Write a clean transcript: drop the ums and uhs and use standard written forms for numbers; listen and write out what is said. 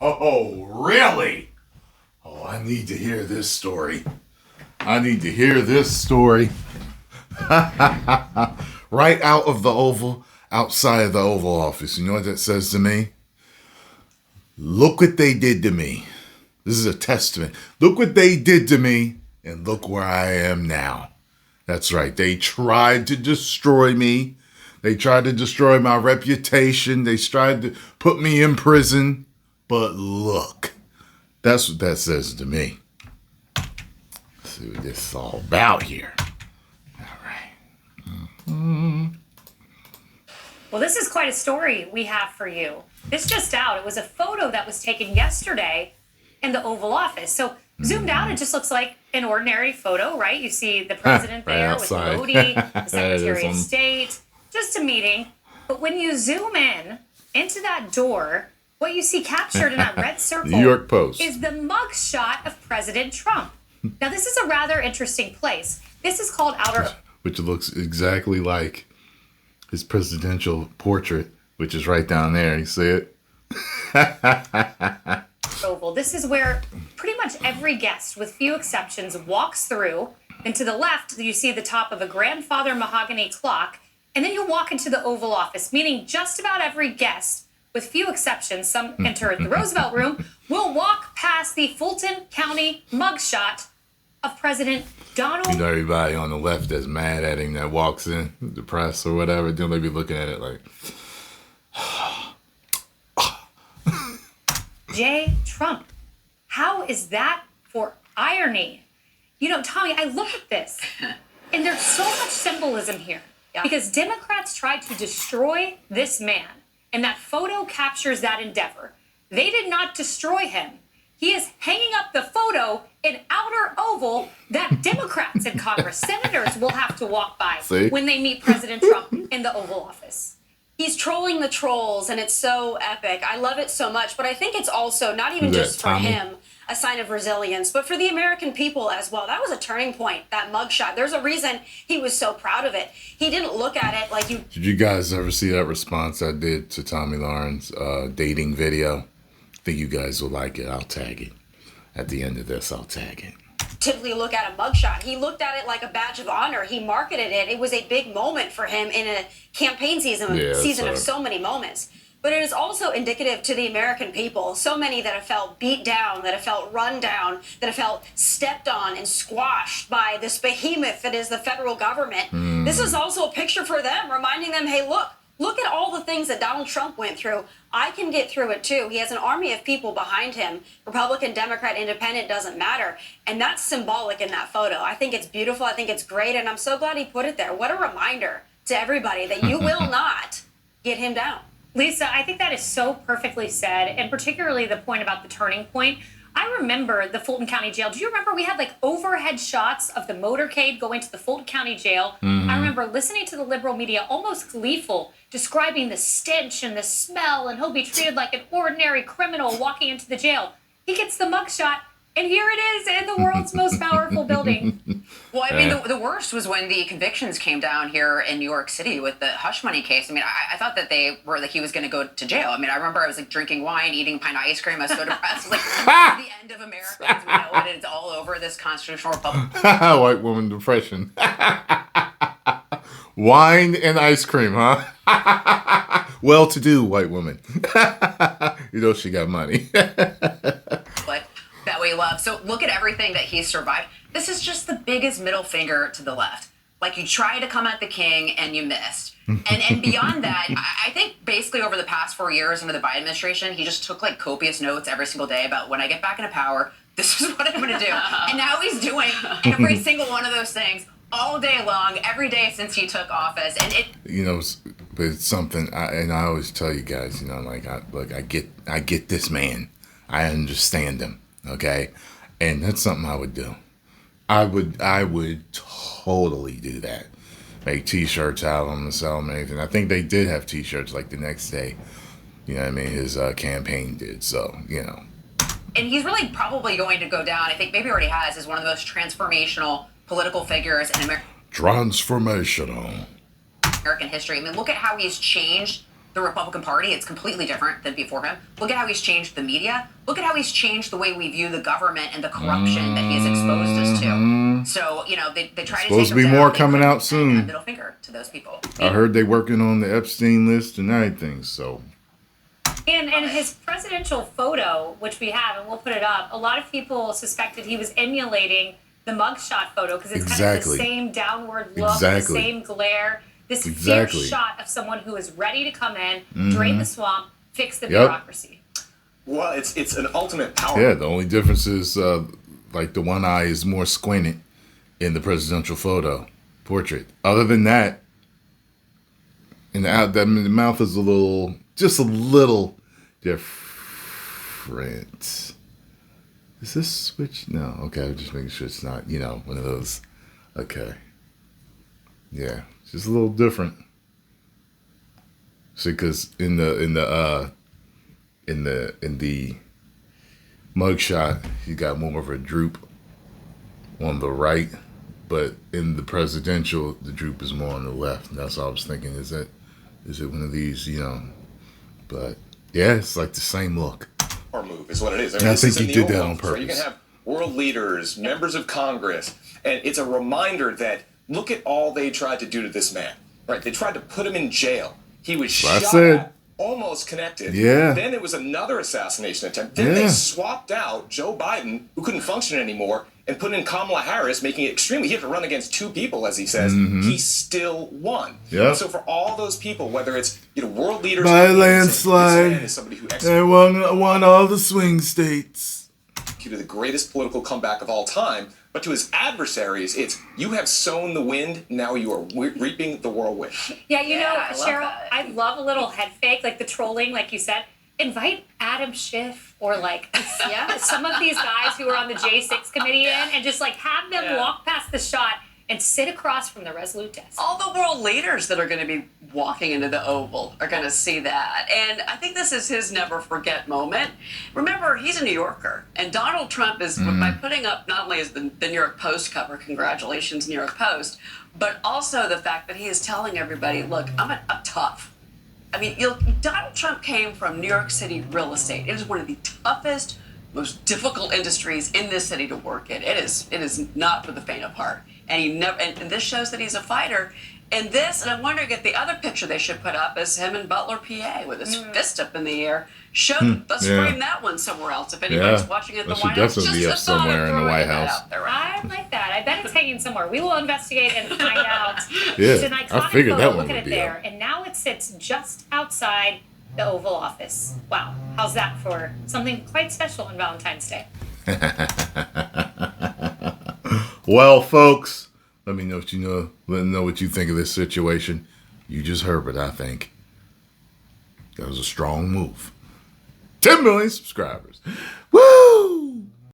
Oh, really? Oh, I need to hear this story. I need to hear this story. Right out of the Oval, outside of the Oval Office. You know what that says to me? Look what they did to me. This is a testament. Look what they did to me, and look where I am now. That's right. They tried to destroy me. They tried to destroy my reputation. They tried to put me in prison. But look, that's what that says to me. Let's see what this is all about here. All right. Mm-hmm. Well, this is quite a story we have for you. This just out. It was a photo that was taken yesterday in the Oval Office. So zoomed out, it just looks like an ordinary photo, right? You see the president there with Modi, the Secretary of State, just a meeting. But when you zoom in into that door, what you see captured in that red circle New York Post is the mugshot of President Trump. Now, this is a rather interesting place. This is called Outer... Which looks exactly like his presidential portrait, which is right down there. You see it? Oval. This is where pretty much every guest, with few exceptions, walks through. And to the left, you see the top of a grandfather mahogany clock. And then you walk into the Oval Office, meaning just about every guest, with few exceptions, some enter the Roosevelt Room, will walk past the Fulton County mugshot of President Donald. You know, everybody on the left that's mad at him that walks in, the press or whatever, then they be looking at it like... J. Trump. How is that for irony? You know, Tommy, I look at this, and there's so much symbolism here. Yeah. Because Democrats tried to destroy this man, and that photo captures that endeavor. They did not destroy him. He is hanging up the photo in outer oval that Democrats in Congress, senators, will have to walk by when they meet President Trump in the Oval Office. He's trolling the trolls, and it's so epic. I love it so much, but I think it's also not even just for him a sign of resilience, but for the American people as well. That was a turning point, that mugshot. There's a reason he was so proud of it. He didn't look at it like you... Did you guys ever see that response I did to Tommy Lauren's dating video? I think you guys will like it. I'll tag it. At the end of this, I'll tag it. Typically look at a mugshot. He looked at it like a badge of honor. He marketed it. It was a big moment for him in a campaign season of so many moments. But it is also indicative to the American people. So many that have felt beat down, that have felt run down, that have felt stepped on and squashed by this behemoth that is the federal government. This is also a picture for them, reminding them, hey, look at all the things that Donald Trump went through. I can get through it too. He has an army of people behind him. Republican, Democrat, Independent, doesn't matter. And that's symbolic in that photo. I think it's beautiful. I think it's great. And I'm so glad he put it there. What a reminder to everybody that you will not get him down. Lisa, I think that is so perfectly said, and particularly the point about the turning point. I remember the Fulton County Jail. Do you remember we had like overhead shots of the motorcade going to the Fulton County Jail? I remember listening to the liberal media almost gleeful, describing the stench and the smell, and he'll be treated like an ordinary criminal walking into the jail. He gets the mugshot, and here it is in the world's most powerful building. Well, I mean, the worst was when the convictions came down here in New York City with the hush money case. I mean, I thought that they were like he was going to go to jail. I mean, I remember I was like drinking wine, eating a pint of ice cream. I was so depressed. Like, the end of America as we know it. It's all over this constitutional republic. White woman depression. Wine and ice cream, huh? Well-to-do white woman. You know she got money. That we love. So look at everything that he's survived. This is just the biggest middle finger to the left. Like, you tried to come at the king and you missed. And beyond that, I think basically over the past 4 years under the Biden administration, he just took like copious notes every single day about when I get back into power, this is what I'm going to do. And now he's doing every single one of those things all day long, every day since he took office. And it, you know, but it's something, and I always tell you guys, you know, like, I get this man. I understand him. Okay, and that's something I would do. I would totally do that. Make T-shirts out of them and sell them and anything. I think they did have T-shirts like the next day. You know what I mean? His campaign did. So, you know. And he's really probably going to go down, I think maybe already has, as one of the most transformational political figures in American Transformational. American history. I mean, look at how he's changed the Republican Party. It's completely different than before him. Look at how he's changed the media. Look at how he's changed the way we view the government and the corruption that he's exposed us to. So, you know, they try to take Supposed to be him more down. coming out soon. Middle finger to those people. I heard they working on the Epstein list and everything, so. And his presidential photo, which we have, and we'll put it up, a lot of people suspected he was emulating the mugshot photo because it's kind of the same downward look, the same glare, this fierce shot of someone who is ready to come in, drain the swamp, fix the bureaucracy. Well, it's an ultimate power. Yeah, the only difference is like the one eye is more squinted in the presidential photo portrait. Other than that, and the mouth is just a little different. Is this switch? No. Okay, I'm just making sure it's not, one of those. Okay. Yeah, it's just a little different. See, because in the mugshot, he got more of a droop on the right, but in the presidential, the droop is more on the left. And that's what I was thinking. Is it one of these? But yeah, it's like the same look. Or move is what it is. I think he did that on purpose. So you can have world leaders, members of Congress, and it's a reminder that look at all they tried to do to this man. Right? They tried to put him in jail. He was shot at, almost connected. Yeah. Then there was another assassination attempt. Then they swapped out Joe Biden, who couldn't function anymore, and put in Kamala Harris, making it extremely. He had to run against two people, as he says. He still won. Yeah. So for all those people, whether it's world leaders by a landslide, they won all the swing states. To the greatest political comeback of all time, but to his adversaries, it's you have sown the wind, now you are reaping the whirlwind. Yeah, Cheryl, I love a little head fake, like the trolling, like you said. Invite Adam Schiff or some of these guys who are on the J6 committee and just have them walk past the shot and sit across from the Resolute desk. All the world leaders that are going to be walking into the Oval are going to see that. And I think this is his never forget moment. Remember, he's a New Yorker. And Donald Trump is, by putting up not only as the New York Post cover, congratulations, New York Post, but also the fact that he is telling everybody, look, I'm tough. I mean, Donald Trump came from New York City real estate. It is one of the toughest, most difficult industries in this city to work in. It is not for the faint of heart. And and this shows that he's a fighter. And I'm wondering if the other picture they should put up is him in Butler, PA, with his fist up in the air. Let's frame that one somewhere else. If anybody's watching it at the White House, definitely be up somewhere in the White House. I like that. I bet it's hanging somewhere. We will investigate and find out. Yeah, it's an iconic I figured photo. that one Look at would it be there. up. And now it sits just outside the Oval Office. Wow. How's that for something quite special on Valentine's Day? Well, folks, let me know what you know. Let me know what you think of this situation. You just heard it, I think. That was a strong move. 10 million subscribers.